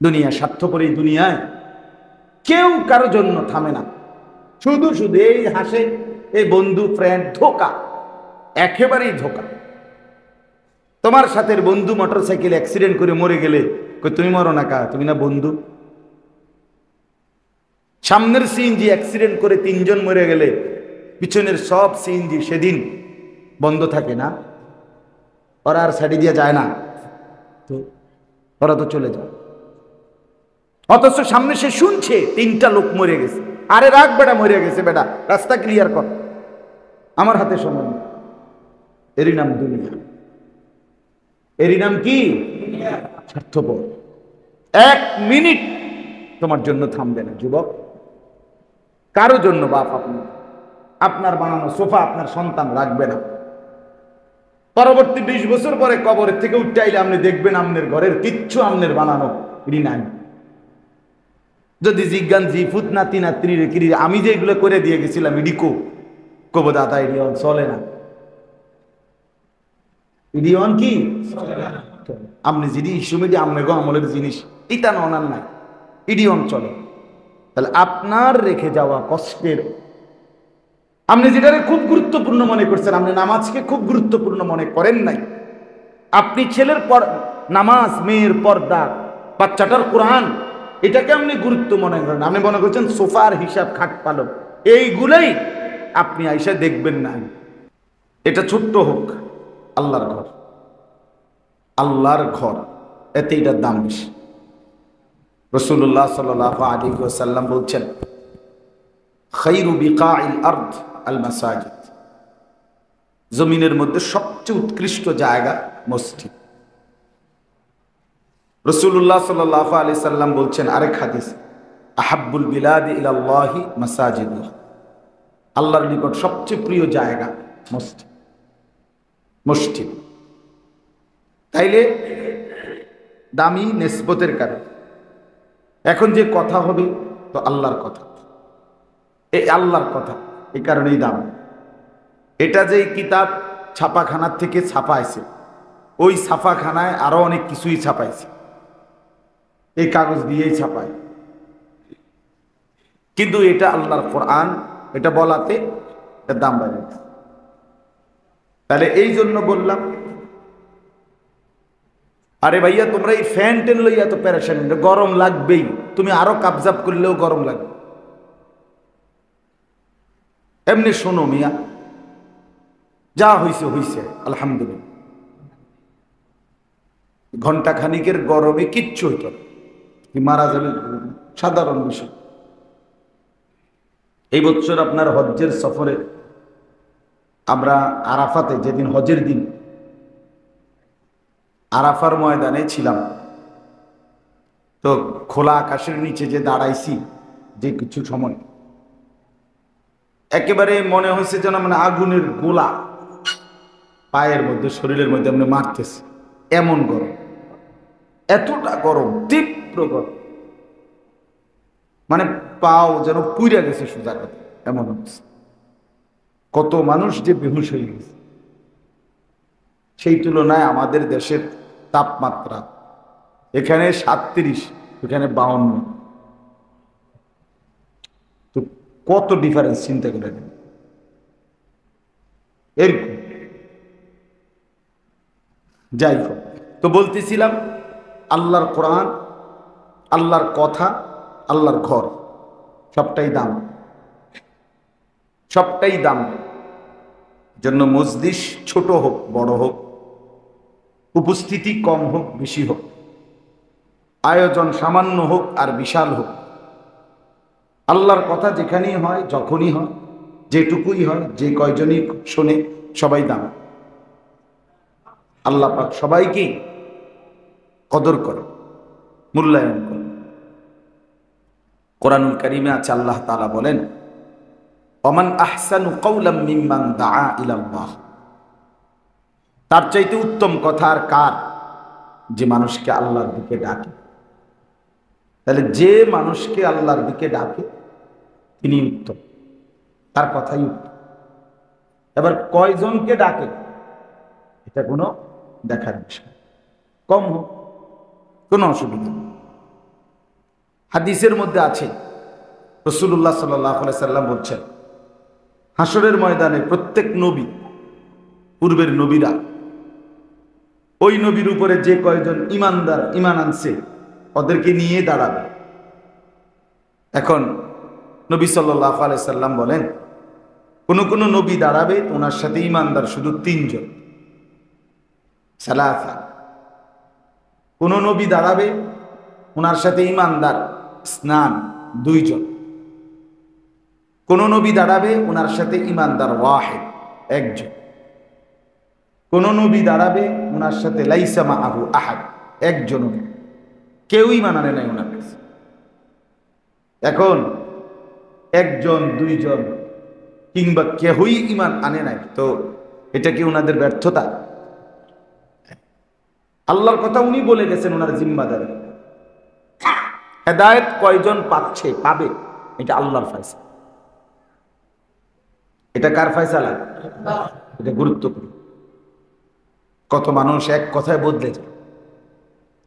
দুনিয়া স্বার্থপর, এই দুনিয়ায় কেউ কারো জন্য থামে না, শুধু শুধু এই হাসে, এই বন্ধু ফ্রেন্ড, ধোকা, একেবারেই ধোকা। তোমার সাথে বন্ধু মোটরসাইকেল অ্যাক্সিডেন্ট করে মরে গেলে তুমি মরো না কা, তুমি না বন্ধু? সামনের সিএনজি অ্যাক্সিডেন্ট করে 3 জন মরে গেলে পিছনের সব সিএনজি সেদিন বন্ধ থাকে না? ওরা আর সাইডে দিয়ে যায় না তো, ওরা তো চলে যায়। অথচ সামনে সে শুনছে 3টা লোক মরে গেছে। আরে রাখ বেটা, মরে গেছে বেটা, রাস্তা ক্লিয়ার কর, আমার হাতে সময় নেই। এরই নাম দুনিয়া, এরই নাম কি? স্বার্থপর। 1 মিনিট তোমার জন্য থামবে না যুবক, কারো জন্য। বাপ আপনার বানানো সোফা আপনার সন্তান রাখবে না। পরবর্তী 20 বছর পরে কবরের থেকে উঠতে আইলে আপনি দেখবেন আপনার ঘরের কিচ্ছু আপনার বানানো এটি নাই। যদি জিজ্ঞান জি ফুত নাতি নাত্রী রেখে আমি যে এগুলো করে দিয়ে গেছিলাম ইডিকো, কব দাদা ইডিয়ন চলে না। ইডিয়ন কি আপনি যদি ইস্যুমিডি আমনে গো আমলের জিনিস এটা ননার নাই, ইডিয়ন চলে। তাহলে আপনার রেখে যাওয়া কষ্টের, আপনি যেটাকে খুব গুরুত্বপূর্ণ মনে করছেন, আপনি নামাজকে খুব গুরুত্বপূর্ণ মনে করেন নাই। আপনি ছেলের পর নামাজ, মেয়ের পর্দা, বাচ্চাটার কোরআন, এটাকে আপনি গুরুত্ব মনে করেন। আপনি মনে করছেন সোফার হিসাব, খাট পালক, এইগুলোই আপনি আইসা দেখবেন না। এটা ছোট্ট হোক, আল্লাহর ঘর, আল্লাহর ঘর, এতে এটার দাম বেশি। রাসূলুল্লাহ সাল্লাল্লাহু আলাইহি ওয়াসাল্লাম বলছেন, খায়রু বিকাইল আরদ আল মাসাজিদ, জমিনের মধ্যে সবচেয়ে উৎকৃষ্ট জায়গা মসজিদ। রাসূলুল্লাহ সাল্লাল্লাহু আলাইহি সাল্লাম বলছেন আরেক হাদিস, আহাব্বুল বিলাদি ইলাল্লাহি মাসাজিদুহা, আল্লাহর নিকট সবচেয়ে প্রিয় জায়গা মসজিদ। মসজিদ তাইলে দামি নিসবতের কারণে এখন যে কথা হবে তো আল্লাহর কথা, এই আল্লাহর কথা, এই কারণেই দাম। এটা যে কিতাব ছাপাখানার থেকে ছাপাইছে, ওই ছাপাখানায় আরো অনেক কিছুই ছাপাইছে, এই কাগজ দিয়েই ছাপায়, কিন্তু এটা আল্লাহর কোরআন, এটা বলাতে এর দাম বেড়ে গেছে। তাহলে এই জন্য বললাম, আরে ভাইয়া তোমরা এই ফ্যান টেন লইয়া তো প্যারেশান, গরম লাগবেই, তুমি আরো কাবজাব করলেও গরম লাগবে। এমনি শোনো মিয়া, যা হইছে হইছে আলহামদুলিল্লাহ, ঘন্টা খানিকের গরমে কিচ্ছু হইত না, মারা যাবে, সাধারণ বিষয়। এই বছর আপনার হজ্জের সফরে আমরা আরাফাতে, যেদিন হজের দিন, আরাফার ময়দানে ছিলাম। তো খোলা আকাশের নিচে যে দাঁড়াইছি, যে কিছু সময় একেবারে মনে হয়েছে যেন মানে আগুনের গোলা পায়ের মধ্যে, শরীরের মধ্যে এমনি মারতেছে, এমন গরম, এতটা গরম, তীব্র গরম, মানে পাও যেন পুইরা গেছে সোজা কথা, এমন অবস্থা। কত মানুষ যে বেহুশ হয়ে গেছে। সেই তুলনায় আমাদের দেশের তাপমাত্রা এখানে 37, এখানে 52, তো কত ডিফারেন্স চিন্তা করে নেন। এরকম যাই হোক, তো বলতেছিলাম আল্লাহর কোরআন, আল্লাহর কথা, আল্লাহর ঘর, সবটাই দাম, সবটাই দাম। জন্য মজলিস ছোট হোক বড় হোক, উপস্থিতি কম হোক বেশি হোক, আয়োজন সামান্য হোক আর বিশাল হোক, আল্লাহর কথা যেখানেই হয়, যখনই হয়, যেটুকুই হয়, যে কয়জনই শোনে, সবাই দাম। আল্লাহ পাক সবাইকে কদর করে, মূল্যায়ন করে। কোরআনুল কারীমে আছে আল্লাহ তাআলা বলেন, ওমান আহসানু কাওলাম মিম্মান দাআ ইলাল্লাহ, তার চাইতে উত্তম কথা আর কার, যে মানুষকে আল্লাহর দিকে ডাকে। তাহলে যে মানুষকে আল্লাহর দিকে ডাকে তিনি উত্তম, তার কথাই উত্তম। এবার কয়জনকে ডাকে এটা কোনো দেখার বিষয়, কম হোক কোনো অসুবিধা নেই, হাদিসের মধ্যে আছে, রাসূলুল্লাহ সাল্লাল্লাহু আলাইহি সাল্লাম বলছেন, হাসরের ময়দানে প্রত্যেক নবী, পূর্বের নবীরা, ওই নবীর উপরে যে কয়জন ইমানদার ইমান আনছে ওদেরকে নিয়ে দাঁড়াবে। এখন নবী সাল্লাল্লাহু আলাইহি সাল্লাম বলেন, কোন কোন নবী দাঁড়াবে ওনার সাথে ইমানদার শুধু 3 জন, সালাসা। কোন নবী দাঁড়াবে ওনার সাথে ইমানদার স্নান 2 জন। কোন নবী দাঁড়াবে ওনার সাথে ইমানদার ওয়াহিদ 1 জন। কোন নবী দাঁড়াবে ওনার সাথে লাইসা মাআহু আহাদ, 1 জন, কেউই মানানে নাই ওনার কাছে। এখন 1 জন 2 জন কিংবা কেউই ইমান আনে নাই, তো এটা কি ওনাদের ব্যর্থতা? আল্লাহর কথা উনি বলে গেছেন, ওনার জিম্মাদারি। হেদায়েত কয়জন পাচ্ছে পাবে এটা আল্লাহর ফয়সালা। এটা কার ফয়সালা? এটা গুরুত্বপূর্ণ। কত মানুষ এক কথায় বদলে যায়,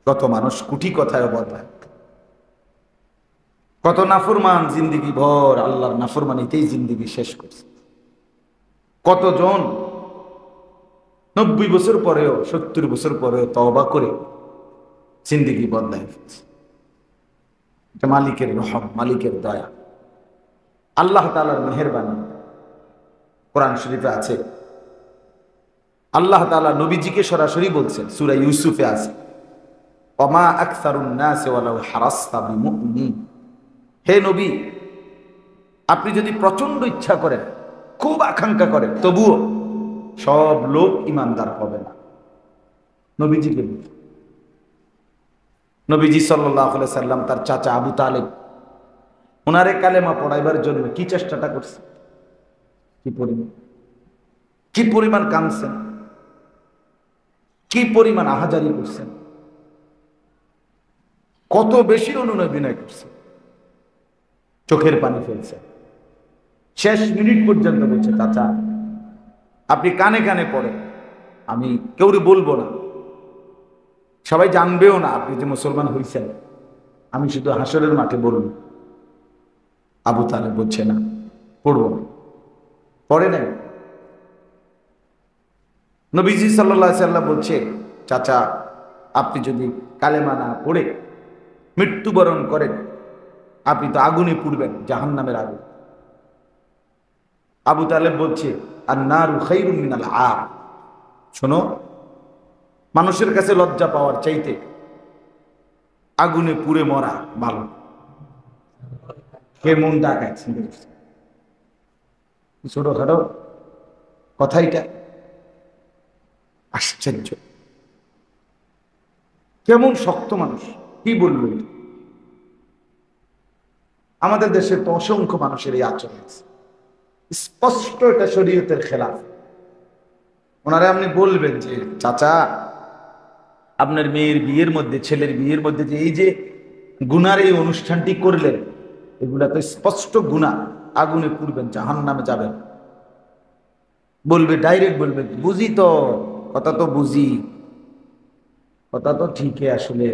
কত মানুষ কোটি কথায় বদলায়, কত নাফরমান জিন্দিগি ভর আল্লাহর নাফরমানিতেই জিন্দিগি শেষ করছে। কতজন 90 বছর পরেও 70 বছর পরেও তওবা করে জিন্দিগি বদলায় ফেলছে। এটা মালিকের রহম, মালিকের দয়া, আল্লাহ তাআলার মেহেরবানি। কোরআন শরীফে আছে, আল্লাহ তাআলা নবীজিকে সরাসরি বলছেন, সূরা ইউসুফে আছে, ওমা আকসারুন নাস ওয়ালাউ হারাসতা বিমুমিনিন। হে নবী, আপনি যদি প্রচন্ড ইচ্ছা করেন, খুব আকাঙ্ক্ষা করেন, তবুও সব লোক ইমানদার হবে না। নবীজিকে, নবীজি সাল্লাল্লাহু আলাইহি সাল্লাম তার চাচা আবু তালেব ওনারে কালেমা পড়াইবার জন্য কি চেষ্টাটা করছে, কি পরিমাণ কাঁদছেন, কি পরিমাণ আহাজারি করছেন, কত বেশি অনুনয় করছে, চোখের পানি ফেলছে। শেষ মিনিট পর্যন্ত বলছে, চাচা আপনি কানে কানে পড়েন, আমি কেউরে বলবো না, সবাই জানবেও না আপনি যে মুসলমান হয়েছেন, আমি শুধু হাসরের মাঠে বলব। আবু তালেব বলছে না, পড়বো না, পড়ে নাই। নবীজি সাল্লাল্লাহু আলাইহি সাল্লাম বলছে, চাচা আপনি যদি কালেমা না পড়ে মৃত্যুবরণ করেন, আপনি তো আগুনে পুড়বেন, জাহান্নামের আগুন। আবু তালেব বলছে, আন-নারু খায়রুম মিনাল আর। শোনো, মানুষের কাছে লজ্জা পাওয়ার চাইতে আগুনে পুড়ে মরা ভালো। কেমন ডাকাইছে, ছোটখাটো কথাইটা আশ্চর্য। কেমন শক্ত মানুষ, কি বলল? আমাদের দেশে তো অসংখ্য মানুষের এই আচরণ আছে, স্পষ্ট এটা শরীয়তের খেলাফ। ওনারা আপনি বলবেন যে, চাচা আপনার মেয়ের বিয়ের মধ্যে, ছেলের বিয়ের মধ্যে যে এই যে গুনার এই অনুষ্ঠানটি করলেন, এগুলা তো স্পষ্ট গুনাহ, আগুনে পুড়বেন, জাহান্নামে যাবেন। বলবে, ডাইরেক্ট বলবে, বুঝি তো, কথা তো বুঝি, কথা তো ঠিকই, আসলে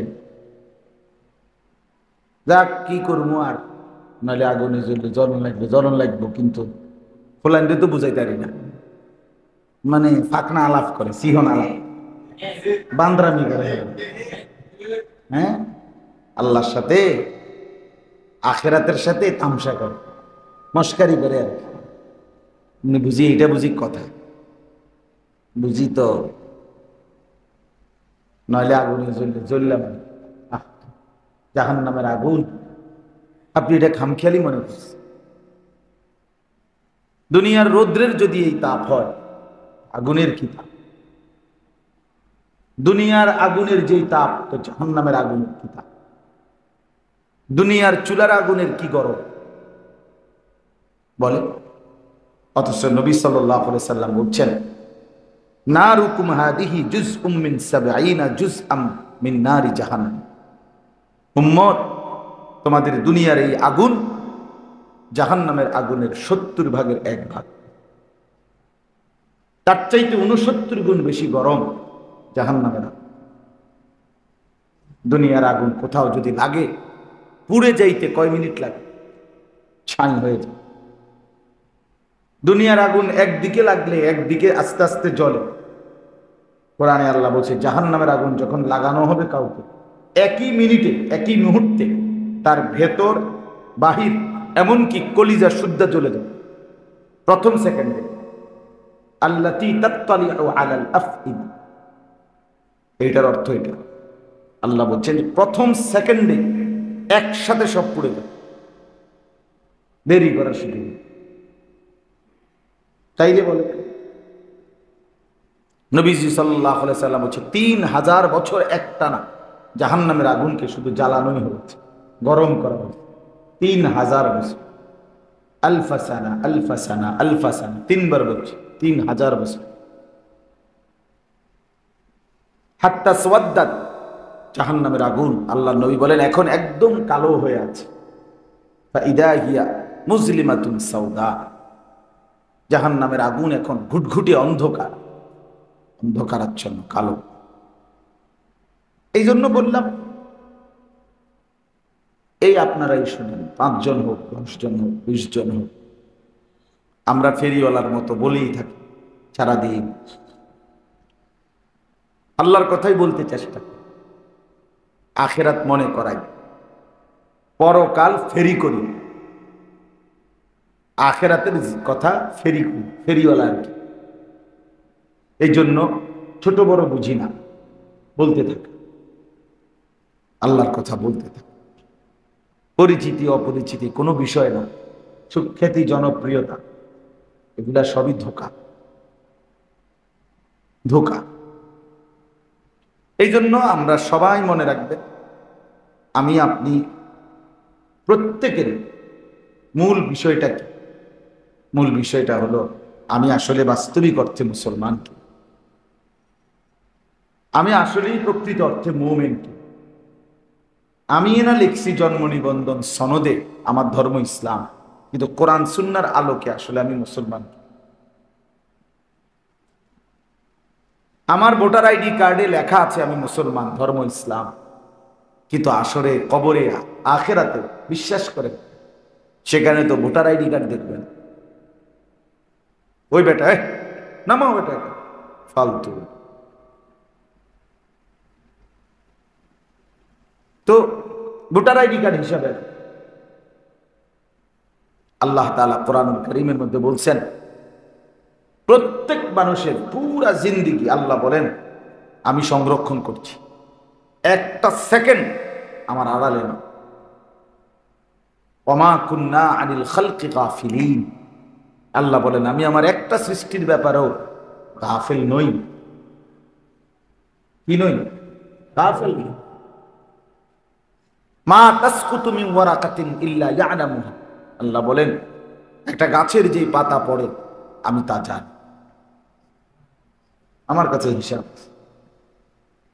যাক কি করবো আর, নাহলে আগুনে জ্বললে জ্বলন লাগবে, কিন্তু ফোলাইন্ডে তো বুঝাইতে পারি না, মানে ফাঁকনা আলাপ করে, সিহন আলাপ, বান্দরামি করে। হ্যাঁ, আল্লাহর সাথে আখেরাতের সাথে তামসা করে, মস্কারি করে আর কি। বুঝি, এটা বুঝি কথা, বুঝি তো, নইলে আগুনে জ্বললাম, জাহান্নামের আগুন। আপনি এটা খামখেয়ালি মনে করছেন। দুনিয়ার রৌদ্রের যদি এই তাপ হয়, আগুনের কি তাপ? দুনিয়ার আগুনের যেই তাপ, তো জাহান্নামের আগুনের কি তাপ? দুনিয়ার চুলার আগুনের কি গরম বলে? অথচ নবী সাল্লাল্লাহু আলাইহি সাল্লাম বলছেন, নারুকুম হাদিহি জুজউম মিন ৭০ জুজআম মিন নারি জাহান্নাম। উম্মত, তোমাদের দুনিয়ার এই আগুন জাহান্নামের আগুনের ৭০ ভাগের ১ ভাগ, তার চাইতে ৬৯ গুণ বেশি গরম জাহান্নামের আগুন। দুনিয়ার আগুন কোথাও যদি লাগে, পুড়ে যাইতে কয় মিনিট লাগে? ছাই হয়ে যায়। দুনিয়ার আগুন একদিকে লাগলে একদিকে আস্তে আস্তে জ্বলে। কোরআনে আল্লাহ বলছে জাহান্নামের আগুন যখন লাগানো হবে কাউকে, একই মিনিটে একই মুহূর্তে তার ভেতর বাহির এমনকি কলিজা শুদ্ধা জ্বলে যাবে প্রথম সেকেন্ডে। আল্লাতী তাত্তালিউ আলাল আফইদা, এইটার অর্থ এটা। আল্লাহ বলছেন প্রথম সেকেন্ডে একসাথে সব পুড়ে যাবে, দেরি করার সুযোগ নেই। তাই যে বলে নবীজি সাল্লাল্লাহু আলাইহি সাল্লাম বলছে 3000 বছর একটানা জাহান্নামের আগুনকে শুধু জ্বালানোই হচ্ছে, গরম করা হচ্ছে 3000 বছর। আলফাসানা আলফাসানা আলফাসানা, 3 বার বলছে 3000 বছর। হাত্তা সুওয়াদ্দাত, জাহান্নামের আগুন আল্লাহ নবী বলেন এখন একদম কালো হয়ে আছে। ফাইদা হিয়া মুজলিমাতুন সাউদা, জাহান্নামের আগুন এখন ঘুটঘুটে অন্ধকার, অন্ধকারাচ্ছন্ন কালো। এই জন্য বললাম এই আপনারাই শুনেন, 5 জন হোক 10 জন হোক 20 জন হোক, আমরা ফেরিওয়ালার মতো বলেই থাকি সারাদিন, আল্লাহর কথাই বলতে চেষ্টা করি, আখিরাত মনে করাই, পরকাল ফেরি করি, আখিরাতের কথা ফেরি করি, ফেরিওয়ালা আর কি। এই জন্য ছোট বড় বুঝি না, বলতে থাকি, আল্লাহর কথা বলতে থাকি। পরিচিতি অপরিচিতি কোনো বিষয় না, সুখ্যাতি জনপ্রিয়তা এগুলা সবই ধোঁকা, ধোঁকা। এই জন্য আমরা সবাই মনে রাখবেন, আমি আপনি প্রত্যেকের মূল বিষয়টা কি? মূল বিষয়টা হলো আমি আসলে বাস্তবিক অর্থে মুসলমান কি, আমি আসলেই প্রকৃত অর্থে মুমিন কি। আমি না লিখছি জন্ম নিবন্ধন সনদে আমার ধর্ম ইসলাম, কিন্তু কোরআন সুন্নাহর আলোকে আসলে আমি মুসলমান কি। আমার ভোটার আইডি কার্ডে লেখা আছে আমি মুসলমান, ধর্ম ইসলাম, কিন্তু আসলে কবরে আখেরাতে বিশ্বাস করে সেখানে তো ভোটার আইডি কার্ড দেখবেন, ওই বেটা নামাও বেটা ফালতু। তো ভোটার আইডি কার্ড হিসাবে আল্লাহ তাআলা কোরআনুল কারীমের মধ্যে বলছেন প্রত্যেক মানুষের পুরা জিন্দেগি আল্লাহ বলেন আমি সংরক্ষণ করছি, একটা সেকেন্ড আমার আড়ালে না। ওমা কুন্না আনিল খালকি গাফিলিন, আল্লাহ বলেন আমি আমার একটা সৃষ্টির ব্যাপারেও গাফিল নই। কি নই? গাফিল নই। মা তাসকুতু মিন ওয়ারাকাতিন ইল্লা ইয়ালামুহা, আল্লাহ বলেন একটা গাছের যে পাতা পড়ে আমি তা জানি, আমার কাছে হিসাব।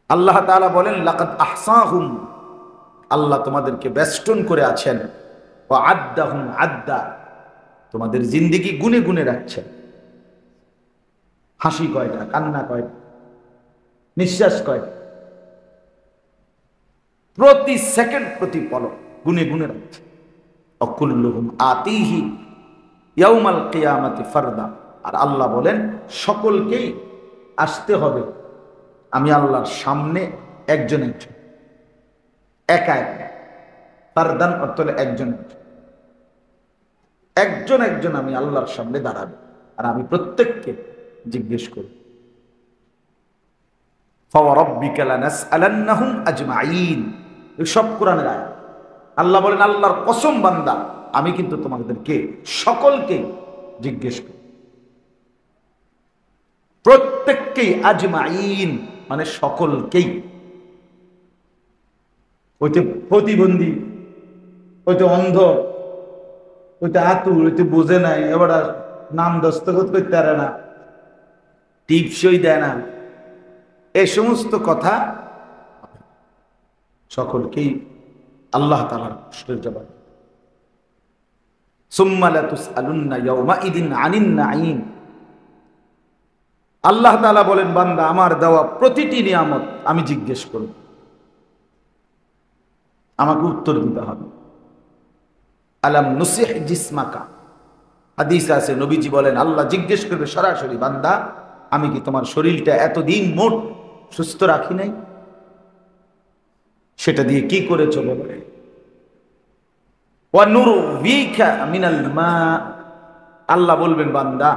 আল্লাহ তাআলা বলেন লাকাদ আহসাহুম, আল্লাহ তোমাদেরকে বেষ্টন করে আছেন, ওয়া আদ্দাহুম আদ্দা, তোমাদের জিন্দেগি গুনে গুনে রাখছেন। হাসি কয়টা, কান্না কয়টা, নিঃশ্বাস কয়টা, প্রতি সেকেন্ড প্রতি পলক গুনে গুনে রাখছে। অকুল্লুহুম আতিহি ইয়াউমাল কিয়ামাতি ফারদা, আর আল্লাহ বলেন সকলকেই আসতে হবে আমি আল্লাহর সামনে একজন একজন, একা একা। ফারদান অর্থ হলো একজন একজন একজন আমি আল্লাহর সামনে দাঁড়াবে, আর আমি প্রত্যেককে জিজ্ঞেস করি। ফাওয়ারাব্বিকা লানাসআলান্নাহুম আজমাইন, সব কোরআনের আয়াত। আল্লাহ বলেন আল্লাহর কসম বান্দা আমি কিন্তু তোমাদেরকে সকলকে জিজ্ঞেস করি, প্রত্যেককেই, আজমাইন মানে সকলকেই। হইতে প্রতিবন্ধী, হইতে অন্ধ, হইতে আতুর, হইতে বোঝে নাই, এবার নাম দস্তখত করতে পারে না, টিপসই দেয় না, এই সমস্ত কথা সকলকেই আল্লাহ তাআলার প্রশ্নের জবাব। সুম্মা লাতুসআলুন্না ইয়াওমাইদিন আনিন নাঈম, আল্লাহ তাআলা বলেন বান্দা আমার দেওয়া প্রতিটি নিয়ামত আমি জিজ্ঞেস করব, আমাকে উত্তর দিতে হবে। আলাম নুসিহ জিসমাকা, হাদিস আছে নবীজি বলেন আল্লাহ জিজ্ঞেস করবে সরাসরি, বান্দা আমি কি তোমার শরীরটা এতদিন মোট সুস্থ রাখি নাই? সেটা দিয়ে কি করেছো বলো? ওয়া নুরবিকা মিনাল মা, আল্লাহ বলবেন বান্দা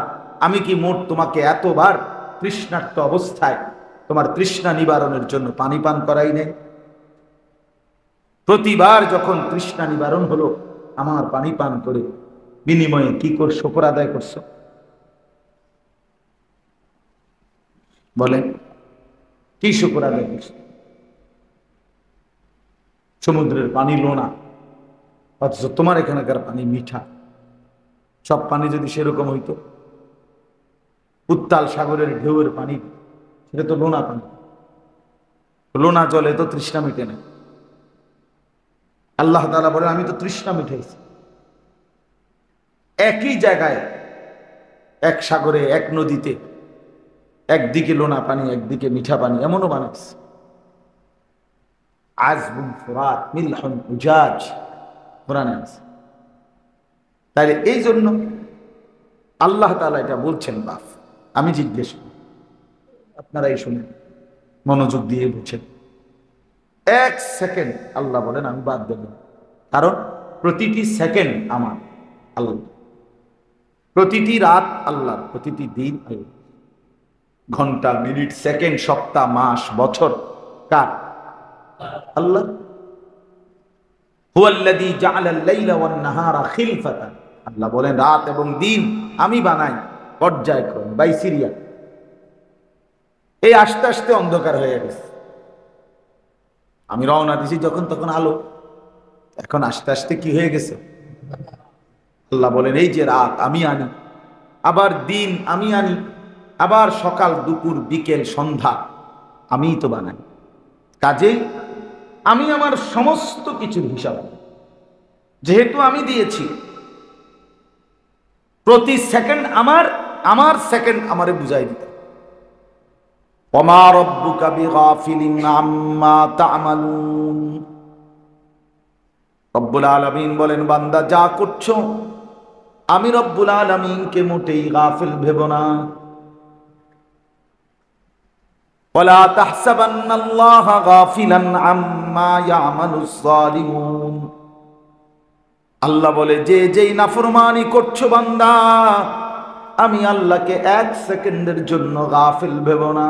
আমি কি মোট তোমাকে এতবার তৃষ্ণার্ত অবস্থায় তোমার তৃষ্ণা নিবারণের জন্য পানি পান করাই নেই? প্রতিবার যখন তৃষ্ণা নিবারণ হলো আমার পানি পান করে বিনিময়ে কি করে শুকর আদায় করছো? বলেন কি শুকর আদায় করছো? সমুদ্রের পানি লোনা, অথচ তোমার এখানকার পানি মিঠা। সব পানি যদি সেরকম হইতো, উত্তাল সাগরের ঢেউয়ের পানি, সেটা তো লোনা পানি, লোনা জলে তো তৃষ্ণা মিটে না। আল্লাহ তাআলা বলেন আমি তো তৃষ্ণা মিটাইছি। একই জায়গায়, এক সাগরে, এক নদীতে একদিকে লোনা পানি একদিকে মিঠা পানি এমনও বানাইছে। আযবুন ফুরাত মিলহুন উজাজ কোরআনে আছে। তাহলে এই জন্য আল্লাহ তাআলা এটা বলছেন। বাপ আমি জিজ্ঞেস করি, আপনারাই শুনেন, মনোযোগ দিয়ে বুঝছেন। এক সেকেন্ড আল্লাহ বলেন আমি বাদ দেব, কারণ প্রতিটি সেকেন্ড আমার আল্লাহ, প্রতিটি রাত আল্লাহ, প্রতিটি দিন আল্লাহ, ঘন্টা মিনিট সেকেন্ড সপ্তাহ মাস বছর কার? আল্লাহ। হুয়াল্লাযী জাআলাল লাইলা ওয়ান নাহারা খিলফাতান, আল্লাহ বলেন রাত এবং দিন আমি বানাই পর্যায়ক্রমে, বাই সিরিয়াল। এই আস্তে আস্তে অন্ধকার হয়ে গেছে, আমি রওনা দিছি যখন তখন আলো, এখন আস্তে আস্তে কি হয়ে গেছে? আল্লাহ বলেন এই যে রাত আমি আনি, আবার দিন আমি আনি, আবার সকাল দুপুর বিকেল সন্ধ্যা আমিই তো বানাই। কাজেই আমি আমার সমস্ত কিছুর হিসাব যেহেতু আমি দিয়েছি, প্রতি সেকেন্ড আমার, আমার সেকেন্ড আমারে বুঝাই দিতে। ওমা রব্বুকা বিগাফিলিন আম্মা তা'মালুন, রব্বুল আলামিন বলেন বান্দা যা করছো আমি রব্বুল আলামিনকে মোটেই গাফিল ভেবো না। ওয়ালা তাহসাবান্নাল্লাহা গাফিলান আম্মা ইয়ামালুজ জালিমুন, আল্লাহ বলে যে যেই নাফরমানি করছো বান্দা আমি আল্লাহকে এক সেকেন্ডের জন্য গাফিল ভেবো না।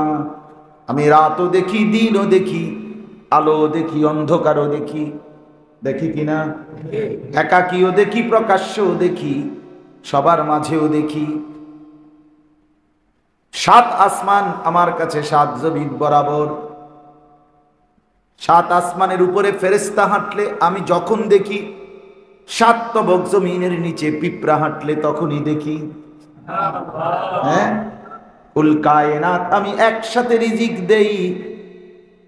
আমি রাতও দেখি, দিনও দেখি, আলো দেখি, অন্ধকারও দেখি, দেখি কিনা? একাকীও দেখি, প্রকাশ্যও দেখি, সবার মাঝেও দেখি। সাত আসমান আমার কাছে সাত জমিন বরাবর, সাত আসমানের উপরে ফেরেশতা হাঁটলে আমি যখন দেখি, সাত তবক জমিনের নিচে পিঁপড়া হাঁটলে তখনই দেখি। হ্যাঁ, কুল কায়নাত আমি একসাথে রিজিক দেই,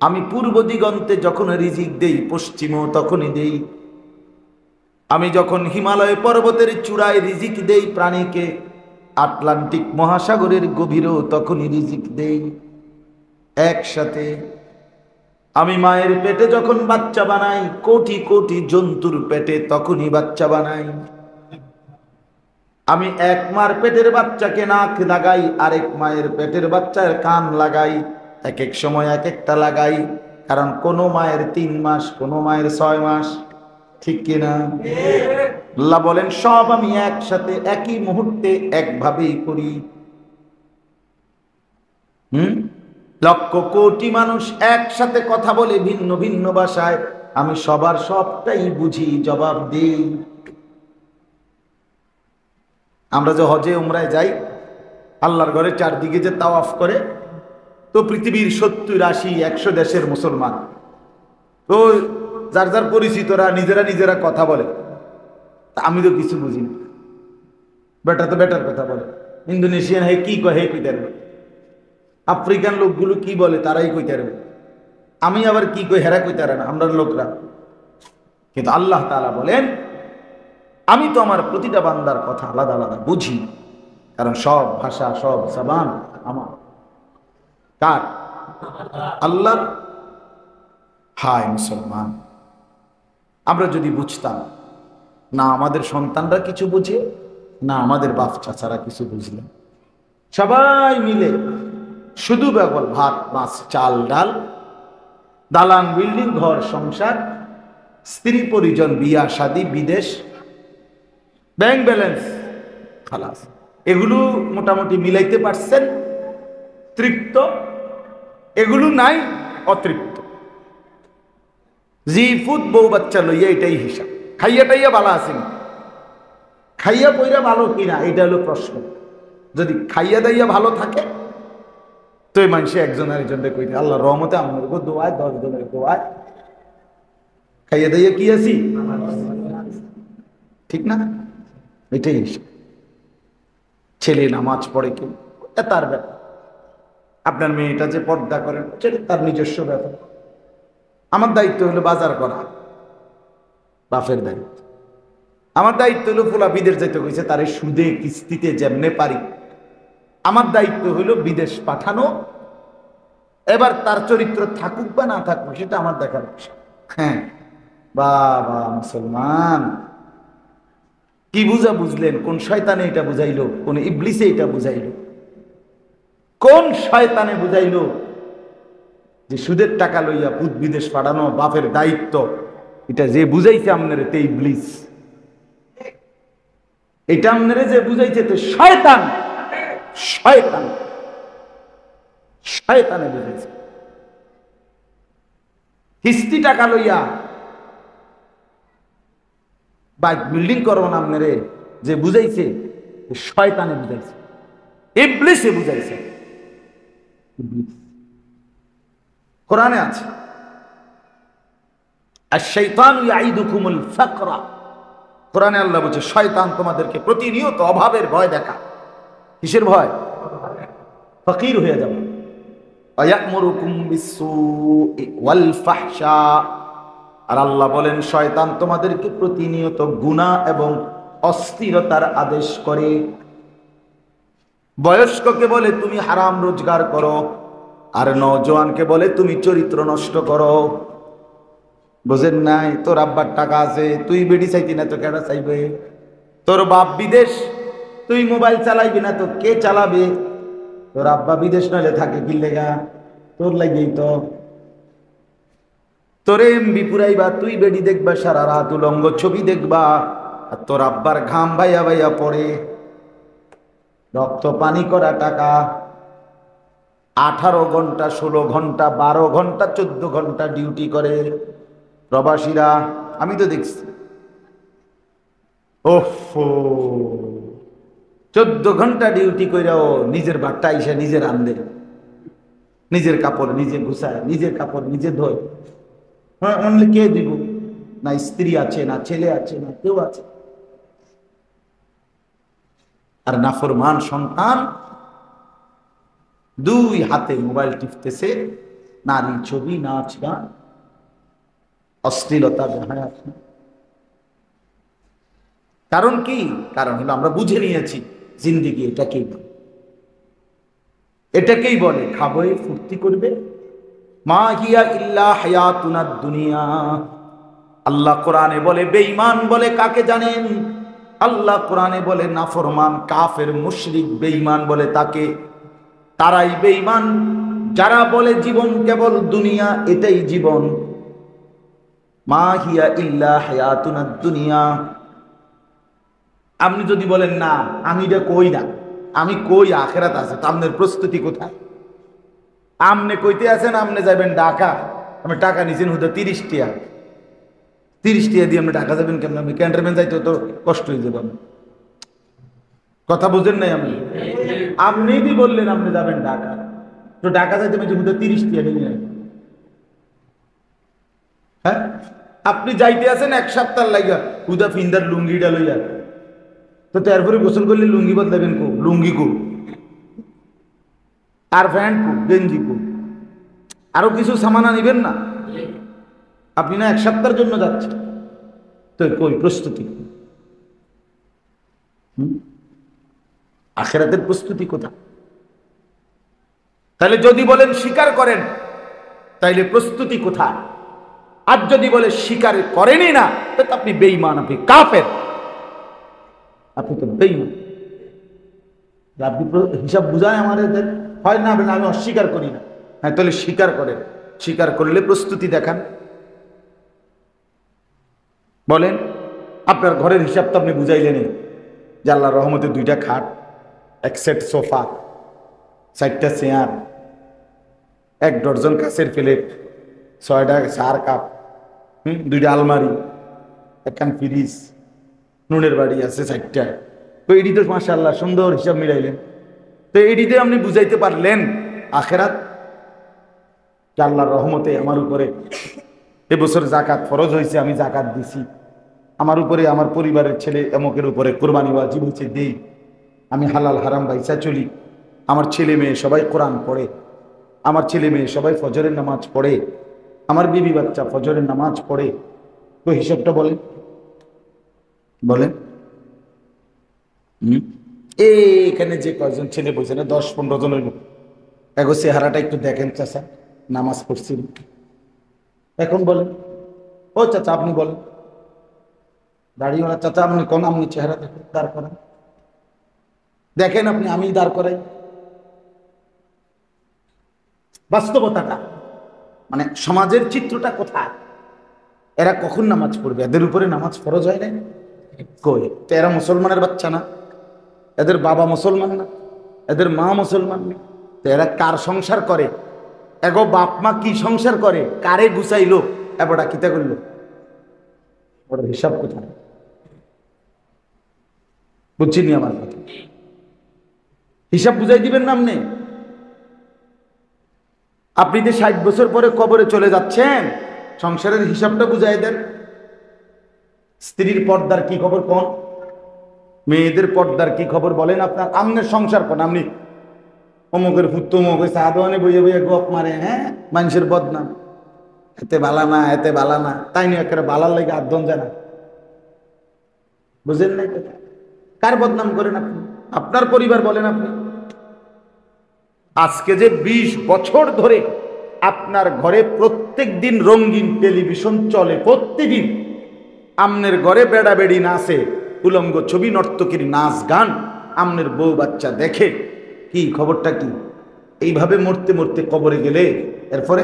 আমি পূর্ব দিগন্তে যখন রিজিক দেই পশ্চিমেও তখনই দেই, আমি যখন হিমালয় পর্বতের চূড়ায় রিজিক দেই প্রাণীকে, আটলান্টিক মহাসাগরের গভীরেও তখনই রিজিক দেই একসাথে। আমি মায়ের পেটে যখন বাচ্চা বানাই, কোটি কোটি জন্তুর পেটে তখনই বাচ্চা বানাই। আমি এক মার পেটের বাচ্চাকে নাক লাগাই, আরেক মায়ের পেটের বাচ্চার কান লাগাই, এক এক সময় এক একটা লাগাই, কারণ কোন মায়ের 3 মাস, কোন মায়ের 6 মাস, ঠিক কিনা? আল্লাহ বলেন সব আমি একসাথে একই মুহূর্তে একভাবেই করি। লক্ষ কোটি মানুষ একসাথে কথা বলে ভিন্ন ভিন্ন ভাষায়, আমি সবার সবটাই বুঝি, জবাব দিই। আমরা যে হজে উমরায় যাই, আল্লাহর ঘরে চারদিকে যে তাওয়াফ করে, তো পৃথিবীর 70, 80, 100 দেশের মুসলমান, তো যার যার পরিচিতরা নিজেরা নিজেরা কথা বলে, আমি তো কিছু বুঝি না। বেটা তো বেটার কথা বলে, ইন্দোনেশিয়ান হে কি কয় হে কইতে পারবে, আফ্রিকান লোকগুলো কি বলে তারাই কইতে পারবে, আমি আবার কি কই হেরা কইতে পারে না আমরা লোকরা। কিন্তু আল্লাহ তাআলা বলেন আমি তো আমার প্রতিটা বান্দার কথা আলাদা আলাদা বুঝি, কারণ সব ভাষা সব জবান আমার কার? আল্লাহ। হায় মুসলমান, আমরা যদি বুঝতাম না আমাদের সন্তানরা কিছু বুঝে, না আমাদের বাপ চাচারা কিছু বুঝলেন। সবাই মিলে শুধু ব্যাপার ভাত মাছ চাল ডাল, দালান বিল্ডিং ঘর সংসার, স্ত্রী পরিজন, বিয়া শাদী, বিদেশ, ব্যাংক ব্যালেন্স, খালাস, এগুলো মোটামুটি মিলাইতে পারছেন, তৃপ্ত। এগুলো নাই, অতৃপ্ত। জি ফুট বউ বাচ্চা লইয়া এটাই হিসাব। খাইয়া টাইয়া ভালো আছেন, খাইয়া পইরা ভালো কিনা এটা হলো প্রশ্ন। যদি খাইয়া দাইয়া ভালো থাকে তো এই মানুষে একজন আরেকজনকে কইতে আল্লাহ রহমতে আমার দোয়ায় 10 জনের দোয়ায় খাইয়া দাইয়া কি আছি, ঠিক না? এটাই হিসাব। ছেলে নামাজ পড়ে কি তার ব্যাপার, আপনার মেয়েটা যে পর্দা করেন সেটা তার নিজস্ব ব্যাপার। আমার দায়িত্ব হলো বাজার করা, বাপের দায়িত্ব। আমার দায়িত্ব হলো ফুলা বিদেশ যেতে হয়েছে তারে সুদে কিস্তিতে যেমনে পারি, আমার দায়িত্ব হলো বিদেশ পাঠানো। এবার তার চরিত্র থাকুক বা না থাকুক সেটা আমার দেখার বিষয়। হ্যাঁ বাবা মুসলমান, কি বুঝা বুঝলেন? কোন শয়তানে এটা বুঝাইলো? কোন ইবলিসে এটা বুঝাইলো? কোন শয়তানে বুঝাইলো যে সুদের টাকা লইয়া পুত বিদেশ পাঠানো বাপের দায়িত্ব? এটা যে বুঝাইছে আপনারে তে ইবলিস। এটা আপনারে যে বুঝাইছে তে শয়তান। শয়তান, শয়তানে বুঝাইছে। কিস্তি টাকা লইয়া বাইক বিল্ডিং করবো না আপনারে যে বুঝাইছে, শয়তানে বুঝাইছে, ইবলিসে বুঝাইছে। কোরআনে আছে আশ-শাইতানু ইয়াইদুকুমুল ফাকরা। কোরআনে আল্লাহ বলছে শয়তান তোমাদেরকে প্রতিনিয়ত অভাবের ভয় দেখা। কিসের ভয়? ফকির হয়ে যাবে। ওয়ায়ামুরুকুম বিস-সুই ওয়াল ফাহশা। আর আল্লাহ বলেন শয়তান তোমাদেরকে প্রতিনিয়ত গুনাহ এবং অস্থিরতার আদেশ করে। বয়স্ককে বলে তুমি হারাম রোজগার করো, আর নওজোয়ানকে বলে তুমি চরিত্র নষ্ট করো। বুঝেন নাই? তোর আব্বার টাকা আছে, তুই বেডি চাইতি না তো কেডা চাইবে? তোর বাপ বিদেশ, তুই মোবাইল চালাইবি না তো কে চালাবে? তোর আব্বা বিদেশ নইলে থাকে কি লেগা? তোর লাগেই তো। তোরে এমবি পুরাইবা, তুই বেডি দেখবা সারা রাত, উলঙ্গ ছবি দেখবা, আর তোর আব্বার ঘাম ভাইয়া ভাইয়া পড়ে, রক্ত পানি করা টাকা। 18 ঘন্টা 16 ঘন্টা 12 ঘন্টা 14 ঘন্টা ডিউটি করে প্রবাসীরা, আমি তো দেখছি। ওফো, 14 ঘন্টা ডিউটি কইরাও নিজের ভাতটা এসে নিজে রান্ধে, নিজের কাপড় নিজে গুছায়, নিজের কাপড় নিজে ধোয়। হ্যাঁ, অনলি কে দিব? না স্ত্রী আছে, না ছেলে আছে, না কেউ আছে। আর নাফরমান সন্তান 2 হাতে মোবাইল টিপতেছে, নারী ছবি, নাচ গান, অশ্লীলতা বেহায়াত। কারণ কি? কারণ হলো আমরা বুঝে নিয়েছি জিন্দেগি এটাকেই বলে, এটাকেই বলে খাবে ফুর্তি করবে। মা হিয়া ইল্লা হায়াতুনাদ দুনিয়া। আল্লাহ কোরআনে বলে বেঈমান বলে কাকে জানেন? আল্লাহ কোরআনে বলে নাফরমান, কাফের, মুশরিক বেঈমান বলে তাকে। তারাই বেঈমান যারা বলে জীবন কেবল দুনিয়া, এটাই জীবন। মা হিয়া ইল্লা হায়াতুনাদ দুনিয়া। আপনি যদি বলেন না আমি এটা কই না, আমি কই আখেরাত আছে, তো আপনার প্রস্তুতি কোথায়? আমনে কইতে আছেন আমনে যাবেন ঢাকা, আমি টাকা নিছেন হুদা 30 টাকা, 30 টাকা দিয়ে আপনি ঢাকা যাবেন কেমন? আপনি ক্যান্টনমেন্ট যাইতে তো কষ্ট হয়ে যাবে। কথা বুঝেন নাই? আপনি দি বললেন আপনি যাবেন ঢাকা, তো ঢাকা যাইতে হুদা 30 টাকা নিয়ে। হ্যাঁ, আপনি যাইতে আছেন 1 সপ্তাহ লাগা হুদা ফিন্দার লুঙ্গিটা লইয়া, তো তারপরে গোসল করলে লুঙ্গি বদলাবেন কো? লুঙ্গি কো আর প্যান্ট কো, গেঞ্জি কো, আরো কিছু সামানা নিবেন না? আপনি না 1 সপ্তাহের জন্য যাচ্ছেন, তো কই প্রস্তুতি? আখিরাতের প্রস্তুতি কোথায়? তাহলে যদি বলেন স্বীকার করেন, তাইলে প্রস্তুতি কোথায়? আর যদি বলে স্বীকার করেনই না, তো আপনি বেঈমান, আপনি কাফের। আপনি তো বেঈমান। আপনি হিসাব বুঝায় আমাদের, হয় না বলেন আমি অস্বীকার করি না। হ্যাঁ, তাহলে স্বীকার করেন, স্বীকার করলে প্রস্তুতি দেখান। বলেন আপনার ঘরের হিসাব তো আপনি বুঝাইলেন যে আল্লাহর রহমতে 2টা খাট, 1 সেট সোফা, 4টা চেয়ার, 1 ডজন কাঁচের প্লেট, 6টা চার কাপ, 2টা আলমারি, 1খান ফ্রিজ, নুনের বাড়ি আছে 4টা। তো এটি তো মাশাআল্লাহ সুন্দর হিসাব মিলাইলেন। তো এটিতে আপনি বুঝাইতে পারলেন আখেরাত, আল্লাহর রহমতে আমার উপরে এবছর জাকাত ফরজ হয়েছে, আমি জাকাত দিছি, আমার উপরে আমার পরিবারের ছেলে এমকের উপরে কোরবানি ওয়াজিব হয়েছে, দেই, আমি হালাল হারাম বাইসা চলি, আমার ছেলে মেয়ে সবাই কোরআন পড়ে, আমার ছেলে মেয়ে সবাই ফজরের নামাজ পড়ে, আমার বিবি বাচ্চা ফজরের নামাজ পড়ে। তো হিসাবটা বলেন, বলেন। এখানে যে কয়েকজন ছেলে বলছে না, 10-15 জন হইল, এগো চেহারাটা একটু দেখেন চাচা, নামাজ পড়ছিল, এখন বলেন। ও চাচা আপনি বলেন, দাড়িওয়ালা চাচা আপনি কোন, আপনি চেহারা দেখেন, দাঁড় করেন, দেখেন আপনি, আমি দাঁড় করাই বাস্তবতাটা, মানে সমাজের চিত্রটা কোথায়। এরা কখন নামাজ পড়বে? এদের উপরে নামাজ ফরজ হয় না কই? তো এরা মুসলমানের বাচ্চা না? এদের বাবা মুসলমান না? এদের মা মুসলমান না? তো এরা কার সংসার করে? এগো বাপ মা কি সংসার করে? কারে গুছাইলো? এবারটা কিতা করলো? ওর হিসাব কোথায়? বুঝছিনি আমার কথা? হিসাব বুঝাই দিবেন না আপনি? আপনি যে 60 বছর পরে কবরে চলে যাচ্ছেন, সংসারের হিসাবটা বুঝাই দেন। স্ত্রীর পর্দার কি খবর কোন? মেয়েদের পর্দার কি খবর বলেন? আপনার আমনের সংসার কোন? আপনি অমুকের পুত্র অমুকের সাহাদোয়ানে বইয়ে বইয়ে গপ মারে, হ্যাঁ, মানুষের বদনাম, এতে বালা না, এতে বালা না, তাই নিয়ে একটা বালার লাগে আদন জানা, বুঝেন না? কার বদনাম করেন আপনি? আপনার পরিবার বলেন আপনি। আজকে যে 20 বছর ধরে আপনার ঘরে প্রত্যেক দিন রঙিন টেলিভিশন চলে, প্রত্যেকদিন আমনের ঘরে বেড়া বেড়ি নাচে, উলঙ্গ ছবি, নর্তকীর নাচ গান, আমনের বউ বাচ্চা দেখে, কি খবরটা কি? এইভাবে মরতে মরতে কবরে গেলে এরপরে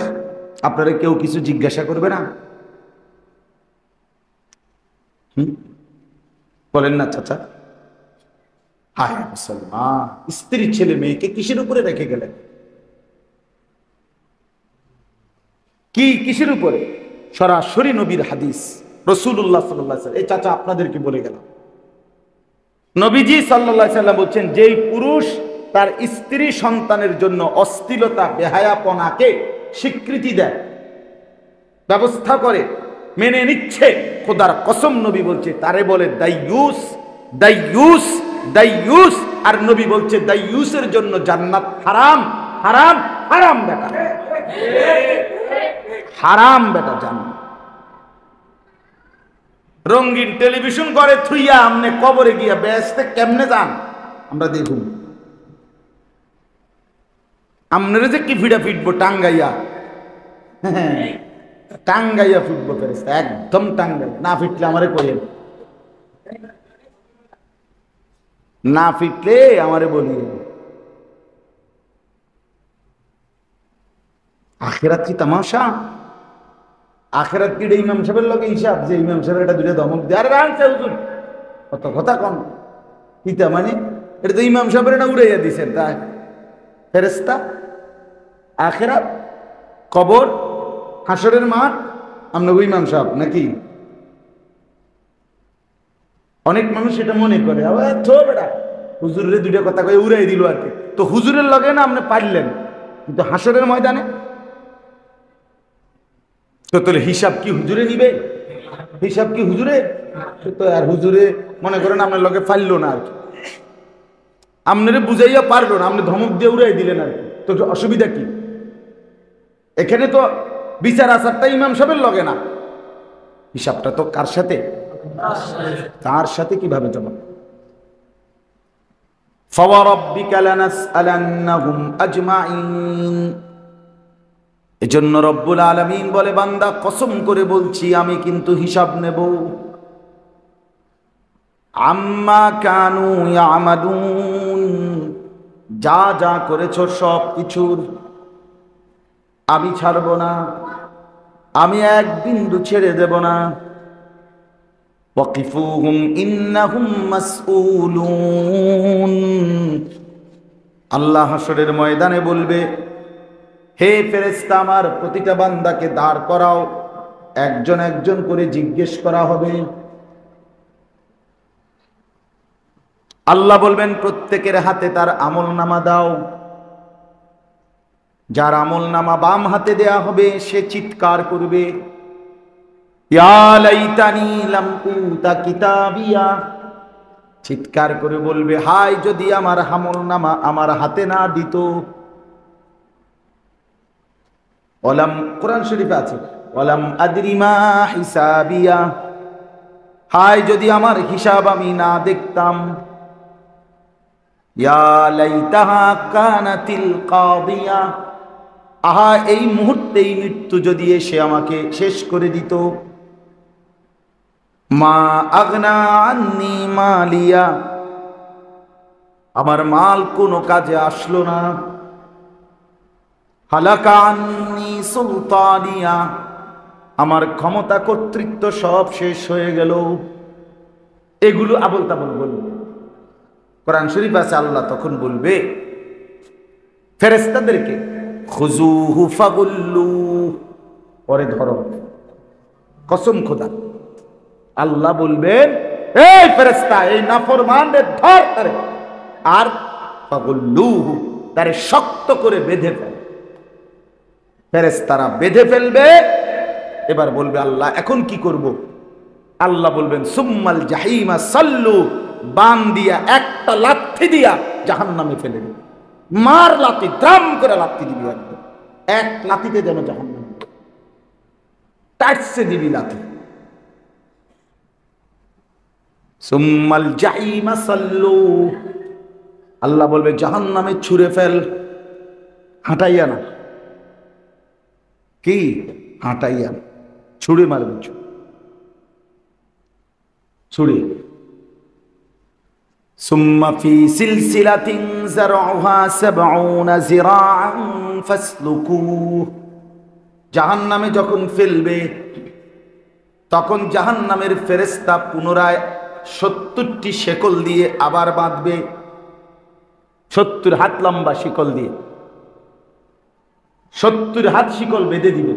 আপনারা কেউ কিছু জিজ্ঞাসা করবে না? বলেন না চাচা? হায় মুসলমান, স্ত্রী ছেলে মেয়েকে কিসের উপরে রেখে গেলেন? কি কিসের উপরে? সরাসরি নবীর হাদিস, রাসূলুল্লাহ সাল্লাল্লাহু আলাইহি ওয়াসাল্লাম। এই চাচা আপনাদেরকে বলে গেলাম, নবীজি সাল্লাল্লাহু আলাইহি ওয়াসাল্লাম বলছেন, যেই পুরুষ তার স্ত্রী সন্তানের জন্য অশ্লীলতা বেহায়াপনাকে স্বীকৃতি দেয়, ব্যবস্থা করে, মেনে নিচ্ছে, খোদার কসম নবী বলছে তারে বলে দাইয়ুস, দাইয়ুস, দাইয়ুস। আর নবী বলছে দাইয়ুসের জন্য জান্নাত হারাম, হারাম, হারাম বেটা, হারাম বেটা জান্নাত। রঙিন টেলিভিশন করে থুইয়া আমনে কবরে গিয়া বেহেশতে কেমনে যান আমরা দেখুন। আমনের যে কি ফিডা ফিটবো টাঙ্গাইয়া, টাঙ্গাইয়া ফিটবো ফেরেশতা, একদম টাঙ্গাই। না ফিটলে আমারে কইেন, না ফিটলে আমারে বলিয়ে। আখেরাত কি তামাশা? আখেরাত কি ইমাম সাহেবের লগে হিসাব যে ইমাম সাহেবের এটা দুটো ধমক দেয়, আরে রাখছে হুজুর, কত কথা কম কিতা, মানে এটা তো ইমাম সাহেবের এটা উড়াইয়া দিছেন, তাই ফেরেশতা। আখেরাত, কবর, হাসরের মাঠ, আমরা ইমাম সাহেব নাকি? অনেক মানুষ এটা মনে করে, আবার থো বেটা হুজুরের দুইটা কথা কয়ে উড়াই দিল আর কি। তো হুজুরের লগে না আপনি পারলেন, কিন্তু হাসরের ময়দানে তো তাহলে হিসাব কি হুজুরে নিবে? হিসাব কি হুজুরে? তো আর হুজুরে মনে করেন আপনার লগে পারলো না আর কি, আপনারে বুঝাইয়া পারলো না, আপনি ধমক দিয়ে উড়াই দিলেন আর কি, তো অসুবিধা কি? এখানে তো বিচার আচারটা ইমাম সাহেবের লগে না, হিসাবটা তো কার সাথে? তার সাথে। কিভাবে জবাব? ফাওয়ারাব্বিকা লানাসআলান্নাহুম আজমাইন। এজন্য রব্বুল আলামিন বলে, বান্দা কসম করে বলছি আমি কিন্তু হিসাব নেব। আম্মা কানু ইয়ামালুন, যা যা করেছো সব কিছুর আমি ছাড়ব না, আমি এক বিন্দু ছেড়ে দেব না। ওয়াকিফুহুম ইন্নাহুম মাসউলুন, আল্লাহ হাসরের ময়দানে বলবে, হে ফেরেশতা আমার প্রতিটা বান্দাকে দাঁড় করাও, একজন একজন করে জিজ্ঞেস করা হবে। আল্লাহ বলবেন প্রত্যেকের হাতে তার আমলনামা দাও। যার আমলনামা বাম হাতে দেয়া হবে সে চিৎকার করবে, ইয়া লাইতানি লাম উতা কিতাবিয়া, চিৎকার করে বলবে, হায় যদি আমার আমলনামা আমার হাতে না দিত। ওয়ালাম, কোরআন শরীফে আছে, ওয়ালাম আদরি মা হিসাবিয়া, হায় যদি আমার হিসাব আমি না দেখতাম। ইয়া লাইতাহা কানাতিল কাদিয়া, আহা এই মুহূর্তেই মৃত্যু যদি এসে আমাকে শেষ করে দিত। মা আগনা আন্নি মালিয়া, আমার মাল কোনো কাজে আসলো না। হালাকা আন্নি সুলতানিয়া, আমার ক্ষমতা কর্তৃত্ব সব শেষ হয়ে গেল। এগুলো আবল তাবল বলবে। কোরআন শরীফ আছে, আল্লাহ তখন বলবে ফেরেশতাদেরকে, খুযুহু ফাগুল্লু, পরে ধরো। কসম খোদা, আল্লাহ বলবেন, এই ফেরেশতা এই নাফরমানদের ধর তারে, আর ফাগুল্লুহু, তারে শক্ত করে বেঁধে ফেল। ফেরেশতারা বেঁধে ফেলবে। এবার বলবে আল্লাহ এখন কি করব? আল্লাহ বলবেন সুম্মাল জাহিমা সাল্লু, বান দিয়া একটা লাথি দিয়া জাহান্নামে ফেলে দেবে। মার লাথি, দ্রাম করে লাথি দিবি, একদম এক লাথিতে যেন জাহান্নামে টাইটসে দিবি লাথি। সুম্মাল জাহিমা সাল্লু, আল্লাহ বলবে জাহান্নামে ছুঁড়ে ফেল, হাঁটাইয়া না, কি হাঁটাইয়া না, ছুঁড়ে মারবে, ছুঁড়ে। সুম্মা ফি সিলসিলাতিন যারউহা ৭০ যিরাআন ফাসলুকুহু, জাহান্নামে যখন ফেলবে তখন জাহান্নামের ফেরেশতা পুনরায় ৭০টি শেকল দিয়ে আবার বাঁধবে। ৭০ হাত লম্বা শিকল দিয়ে ৭০ হাত শিকল বেঁধে দিবে।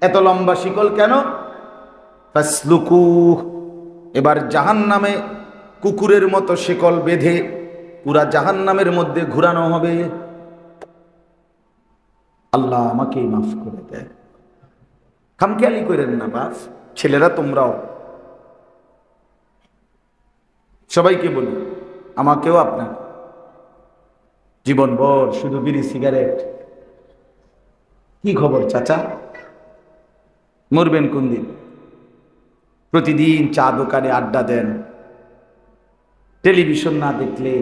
এত লম্বা শিকল কেন? ফাসলুকুহু, এবার জাহান্নামে কুকুরের মতো শিকল বেঁধে পুরা জাহান্নামের মধ্যে ঘুরানো হবে। আল্লাহ আমাকেই মাফ করে দেয়। খামখেয়ালি করেন না বাস, ছেলেরা তোমরাও, সবাইকে বলি, আমাকেও আপনার জীবনভর শুধু বিড়ি সিগারেট। কি খবর চাচা, মরবেন কোন দিন? প্রতিদিন চা দোকানে আড্ডা দেন, টেলিভিশন না দেখলে,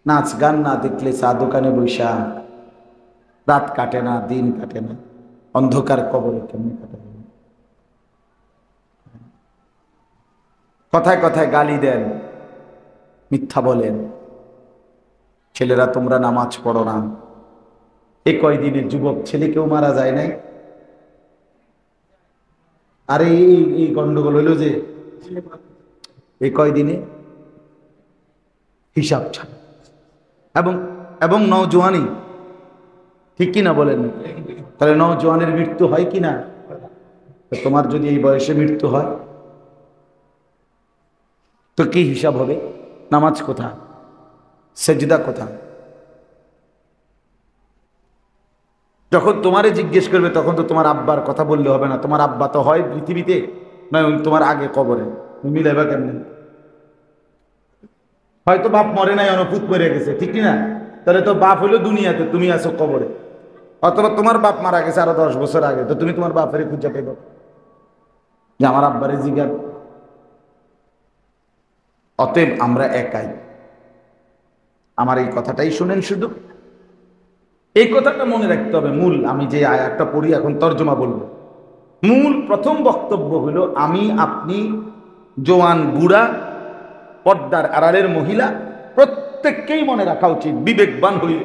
নাচ গান না দেখলে চা দোকানে বৈশা রাত কাটে না, দিন কাটে না, অন্ধকার কবরে কেমনি কাটে? কথায় কথায় গালি দেন, মিথ্যা বলেন, ছেলেরা তোমরা নামাজ পড়ো না। এই কয়দিনে যুবক ছেলে কেউ মারা যায় নাই? আরে এই গন্ডগোল হইল যে এই কয়দিনে হিসাব ছাড়া, এবং এবং নওজোয়ানি, ঠিক কিনা বলেন? তাহলে নওজোয়ানের মৃত্যু হয় কিনা? তোমার যদি এই বয়সে মৃত্যু হয় তো কি হিসাব হবে? নামাজ কোথায়, সেজদা কোথায়? যখন তোমারে জিজ্ঞেস করবে তখন তো তোমার আব্বার কথা বললে হবে না। তোমার আব্বা তো হয় পৃথিবীতে, নয় তোমার আগে কবরে, তুমি মিলাইবা কেমনি? হয়তো বাপ মরে নাই, অনুপুত মরে গেছে, ঠিক না? তাহলে তো বাপ হইলো দুনিয়াতে, তুমি আছো কবরে। অথবা তোমার বাপ মারা গেছে আরো 10 বছর আগে, তো তুমি তোমার বাপের খুঁজে পেব যে আমার আব্বারে জিজ্ঞার। অতএব আমরা একাই। আমার এই কথাটাই শুনেন, শুধু এই কথাটা মনে রাখতে হবে। মূল, আমি যে আয়াতটা পড়ি এখন তর্জমা বলবো, মূল প্রথম বক্তব্য হলো আমি আপনি জোয়ান বুড়া, পর্দার আড়ালের মহিলা, প্রত্যেককেই মনে রাখা উচিত বিবেকবান হইলে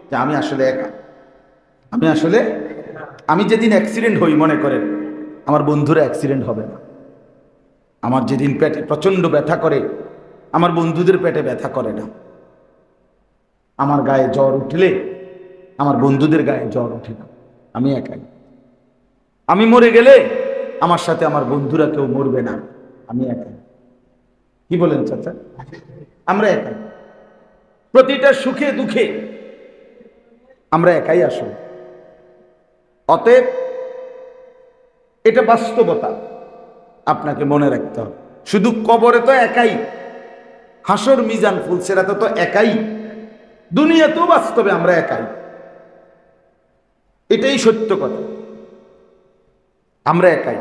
যে আমি আসলে একা। আমি যেদিন অ্যাক্সিডেন্ট হই, মনে করেন আমার বন্ধুরা অ্যাক্সিডেন্ট হবে না। আমার যেদিন পেটে প্রচন্ড ব্যথা করে, আমার বন্ধুদের পেটে ব্যথা করে না। আমার গায়ে জ্বর উঠলে আমার বন্ধুদের গায়ে জ্বর ওঠে না। আমি একাই। আমি মরে গেলে আমার সাথে আমার বন্ধুরা কেউ মরবে না। আমি একাই। কি বলেন চাচা? আমরা একাই। প্রতিটা সুখে দুঃখে আমরা একাই আসলে। অতএব এটা বাস্তবতা, আপনাকে মনে রাখতে হবে। শুধু কবরে তো একাই, হাসর মিজান ফুলসেরাতে তো একাই, দুনিয়াতেও বাস্তবে আমরা একাই। এটাই সত্য কথা, আমরা একাই।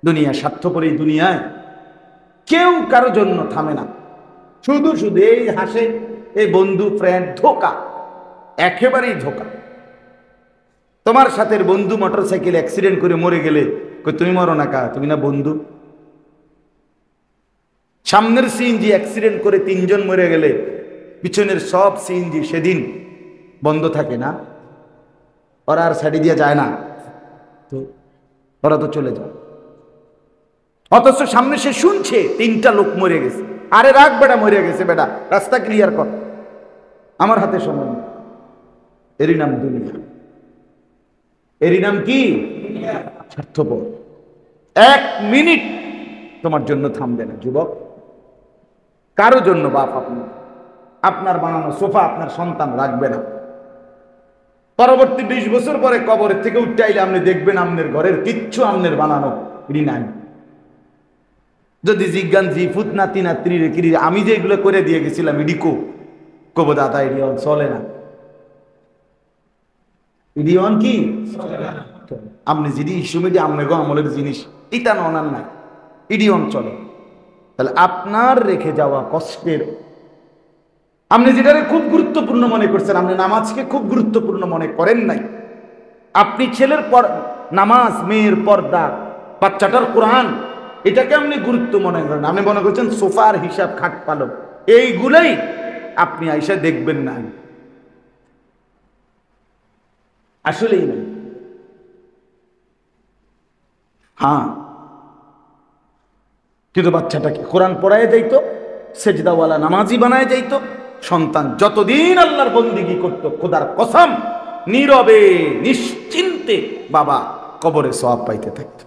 দুনিয়া স্বার্থপর, এই দুনিয়ায় কেউ কারো জন্য থামে না। শুধু শুধু এই হাসে, এই বন্ধু ফ্রেন্ড, ধোকা, একেবারেই ধোকা। তোমার সাথে বন্ধু মোটরসাইকেল অ্যাক্সিডেন্ট করে মরে গেলে তুমি মরো না কা? তুমি না বন্ধু? সামনের সিএনজি অ্যাক্সিডেন্ট করে 3 জন মরে গেলে পিছনের সব সিএনজি সেদিন বন্ধ থাকে না? ওরা আর সাইডে দিয়ে যায় না তো, ওরা তো চলে যায়। অথচ সামনে সে শুনছে 3টা লোক মরে গেছে। আরে রাখ বেটা, মরে গেছে বেটা, রাস্তা ক্লিয়ার কর, আমার হাতে সময় নেই। এরই নাম দুনিয়া, এরই নাম কি? স্বার্থপর। 1 মিনিট তোমার জন্য থামবে না যুবক, কারো জন্য। বাপ আপনার বানানো সোফা আপনার সন্তান রাখবে না। পরবর্তী 20 বছর পরে কবরের থেকে উঠতে আইলে আপনি দেখবেন আপনার ঘরের কিচ্ছু আপনার বানানো নাই। যদি জিজ্ঞান জি ফুত নাতি নাত্রী রেখে আমি যে এগুলো করে দিয়ে গেছিলাম ইডিকো, কব দাদা ইডিয়ন চলে না। ইডিয়ন কি? আপনি যদি ইস্যুমিডি আমনে গো আমলের জিনিস এটা ননার নাই, ইডিয়ন চলে। তাহলে আপনার রেখে যাওয়া কষ্টের, আপনি যেটাকে খুব গুরুত্বপূর্ণ মনে করছেন, আপনি নামাজকে খুব গুরুত্বপূর্ণ মনে করেন নাই। আপনি ছেলের নামাজ, মেয়ের পর্দা, বাচ্চাটার কোরআন, এটাকে আপনি গুরুত্ব মনে করেন। আপনি মনে করছেন সোফার হিসাব, খাট পালক, এইগুলাই আপনি আইসা দেখবেন না। আসলেই না। হ্যাঁ, কিন্তু বাচ্চাটাকে কোরআন পড়ায় যাইতো, সেজদাওয়ালা নামাজি বানায় যাইতো। সন্তান যতদিন আল্লাহর বন্দিগি করতো, খোদার কসম নীরবে নিশ্চিন্তে বাবা কবরে সওয়াব পাইতে থাকতো।